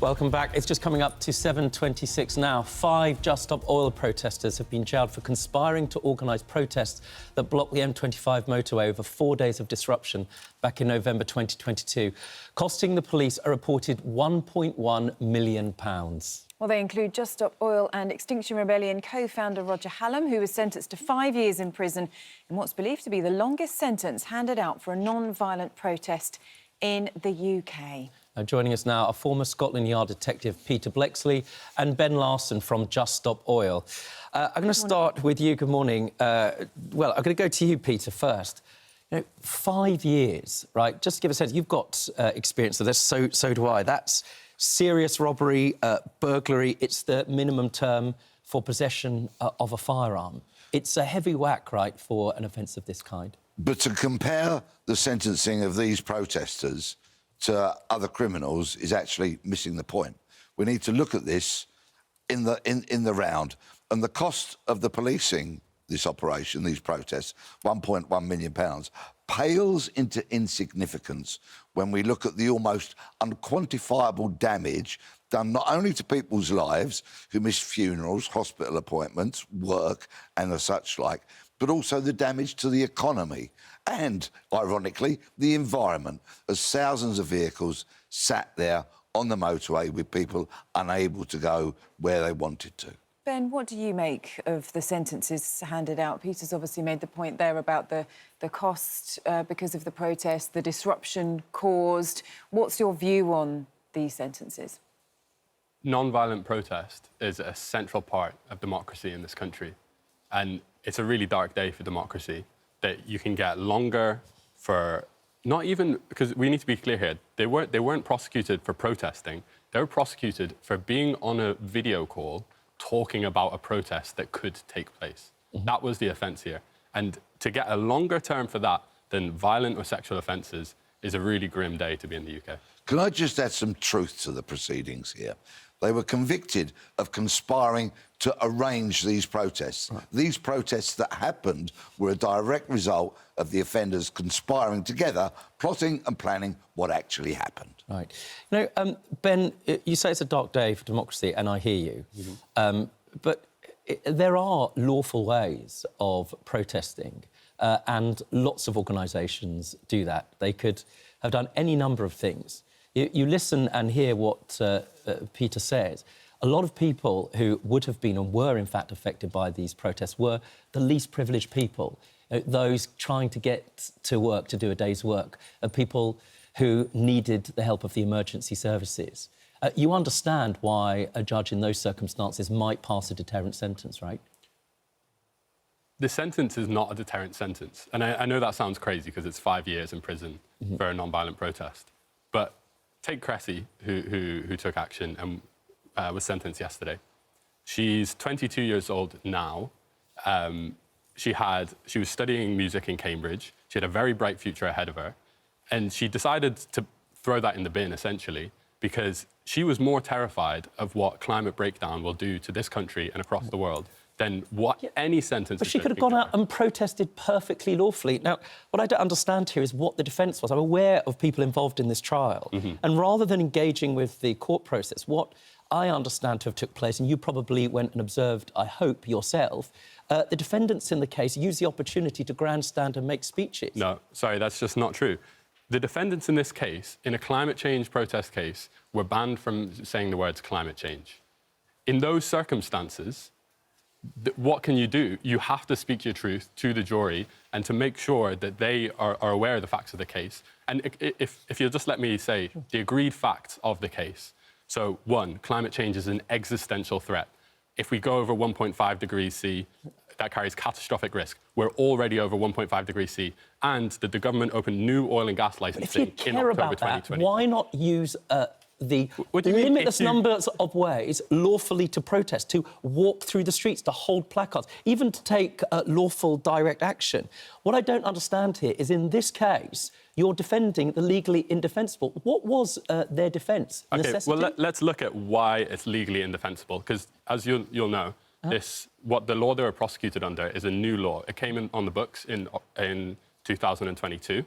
Welcome back. It's just coming up to 7:26 now. 5 Just Stop Oil protesters have been jailed for conspiring to organise protests that blocked the M25 motorway over 4 days of disruption back in November 2022, costing the police a reported £1.1 million. Well, they include Just Stop Oil and Extinction Rebellion co-founder Roger Hallam, who was sentenced to 5 years in prison in what's believed to be the longest sentence handed out for a non-violent protest in the UK. Joining us now are former Scotland Yard detective Peter Bleksley and Ben Larsen from Just Stop Oil. I'm going to start with you. Good morning. Well, I'm going to go to you, Peter, first. 5 years, right? Just to give a sense, you've got experience of this, so do I. That's serious robbery, burglary. It's the minimum term for possession of a firearm. It's a heavy whack, right, for an offence of this kind. But to compare the sentencing of these protesters to other criminals is actually missing the point. We need to look at this in the round. And the cost of the policing this operation, these protests, £1.1 million, pales into insignificance when we look at the almost unquantifiable damage done not only to people's lives who miss funerals, hospital appointments, work and the such like, but also the damage to the economy and, ironically, the environment, as thousands of vehicles sat there on the motorway with people unable to go where they wanted to. Ben, what do you make of the sentences handed out? Peter's obviously made the point there about the cost because of the protest, the disruption caused. What's your view on these sentences? Non-violent protest is a central part of democracy in this country. And it's a really dark day for democracy, that you can get longer for... Not even... Because we need to be clear here, they weren't prosecuted for protesting. They were prosecuted for being on a video call talking about a protest that could take place. Mm-hmm. That was the offence here. And to get a longer term for that than violent or sexual offences is a really grim day to be in the UK. Can I just add some truth to the proceedings here? They were convicted of conspiring to arrange these protests. Right. These protests that happened were a direct result of the offenders conspiring together, plotting and planning what actually happened. Right. Ben, you say it's a dark day for democracy, and I hear you. Mm-hmm. But there are lawful ways of protesting, and lots of organisations do that. They could have done any number of things. You listen and hear what Peter says. A lot of people who would have been and were, in fact, affected by these protests were the least privileged people, those trying to get to work, to do a day's work, people who needed the help of the emergency services. You understand why a judge in those circumstances might pass a deterrent sentence, right? The sentence is not a deterrent sentence. And I know that sounds crazy because it's 5 years in prison mm-hmm. for a non-violent protest. But take Cressy, who took action and was sentenced yesterday. She's 22 years old now. She was studying music in Cambridge. She had a very bright future ahead of her. And she decided to throw that in the bin, essentially, because she was more terrified of what climate breakdown will do to this country and across the world than what any sentence... But she could have gone out and protested perfectly lawfully. Now, what I don't understand here is what the defence was. I'm aware of people involved in this trial. Mm-hmm. And rather than engaging with the court process, what I understand to have took place, and you probably went and observed, I hope, yourself, the defendants in the case used the opportunity to grandstand and make speeches. No, sorry, that's just not true. The defendants in this case, in a climate change protest case, were banned from saying the words climate change. In those circumstances, what can you do? You have to speak your truth to the jury and to make sure that they are aware of the facts of the case. And if you'll just let me say the agreed facts of the case. So, 1, climate change is an existential threat. If we go over 1.5 degrees C, that carries catastrophic risk. We're already over 1.5 degrees C, and that the government opened new oil and gas licensing in October 2020. Why not use the limitless numbers of ways lawfully to protest, to walk through the streets, to hold placards, even to take lawful direct action? What I don't understand here is, in this case, you're defending the legally indefensible. What was their defence? OK, necessity? well, let's look at why it's legally indefensible, because, as you'll know, what the law they were prosecuted under is a new law. It came on the books in 2022,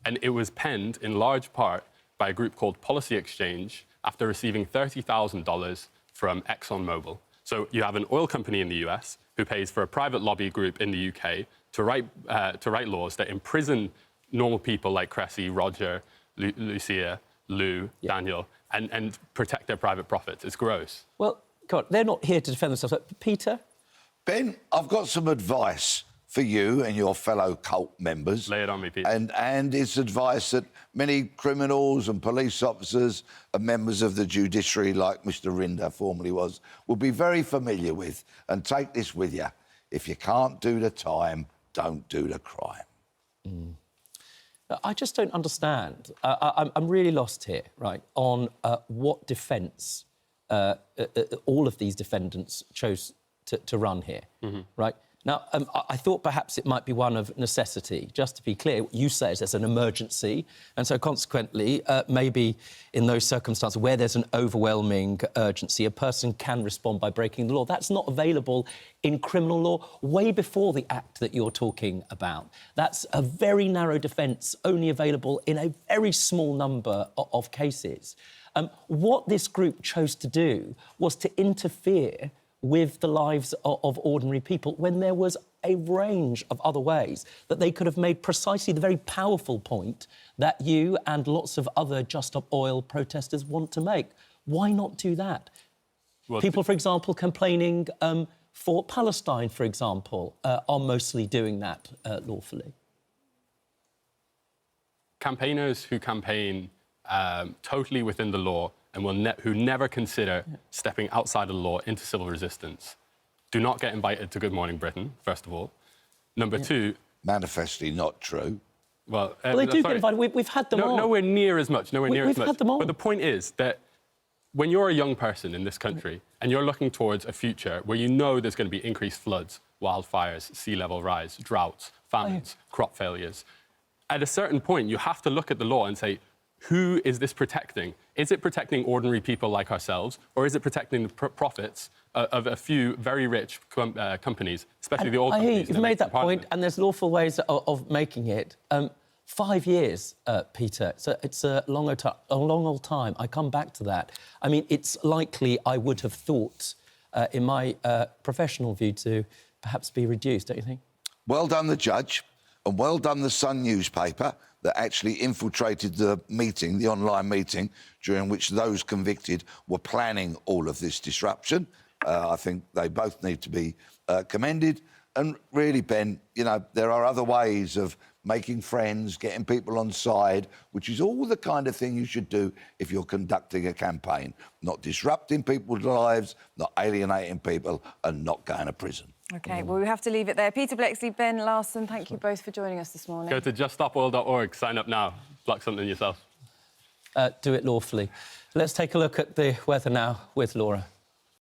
and it was penned in large part by a group called Policy Exchange after receiving $30,000 from ExxonMobil. So you have an oil company in the US who pays for a private lobby group in the UK to write laws that imprison normal people like Cressy, Roger, Lucia, Lou, Daniel, and protect their private profits. It's gross. Well, God, they're not here to defend themselves. But Peter? Ben, I've got some advice for you and your fellow cult members. Lay it on me, Pete. And it's advice that many criminals and police officers and members of the judiciary, like Mr. Rinder formerly was, will be very familiar with. And take this with you. If you can't do the time, don't do the crime. I just don't understand. I'm really lost here, right, on what defence all of these defendants chose to run here, right? Now, I thought perhaps it might be one of necessity. Just to be clear, what you say is there's an emergency, and so consequently, maybe in those circumstances where there's an overwhelming urgency, a person can respond by breaking the law. That's not available in criminal law way before the act that you're talking about. That's a very narrow defence, only available in a very small number of cases. What this group chose to do was to interfere with the lives of ordinary people when there was a range of other ways that they could have made precisely the very powerful point that you and lots of other Just Stop Oil protesters want to make. Why not do that? Well, people, for example, complaining for Palestine, for example, are mostly doing that lawfully. Campaigners who campaign totally within the law and who never consider stepping outside of the law into civil resistance do not get invited to Good Morning Britain, first of all. Number two... Manifestly not true. Well, they do get invited. We've had them on. Nowhere near as much, nowhere near as much. We've had them on. But the point is that when you're a young person in this country and you're looking towards a future where you know there's going to be increased floods, wildfires, sea level rise, droughts, famines, crop failures, at a certain point you have to look at the law and say, who is this protecting? Is it protecting ordinary people like ourselves, or is it protecting the profits of a few very rich companies, especially the old companies? You've made that point, and there's lawful ways of making it. 5 years, Peter. So it's a long old time. I come back to that. I mean, it's likely, I would have thought, in my professional view, to perhaps be reduced, don't you think? Well done, the judge, and well done, the Sun newspaper, that actually infiltrated the meeting, the online meeting, during which those convicted were planning all of this disruption. I think they both need to be commended. And really, Ben, you know, there are other ways of making friends, getting people on side, which is all the kind of thing you should do if you're conducting a campaign. Not disrupting people's lives, not alienating people, and not going to prison. OK, well, we have to leave it there. Peter Bleksley, Ben Larsen, thank you both for joining us this morning. Go to juststopoil.org, sign up now, pluck something yourself. Do it lawfully. Let's take a look at the weather now with Laura.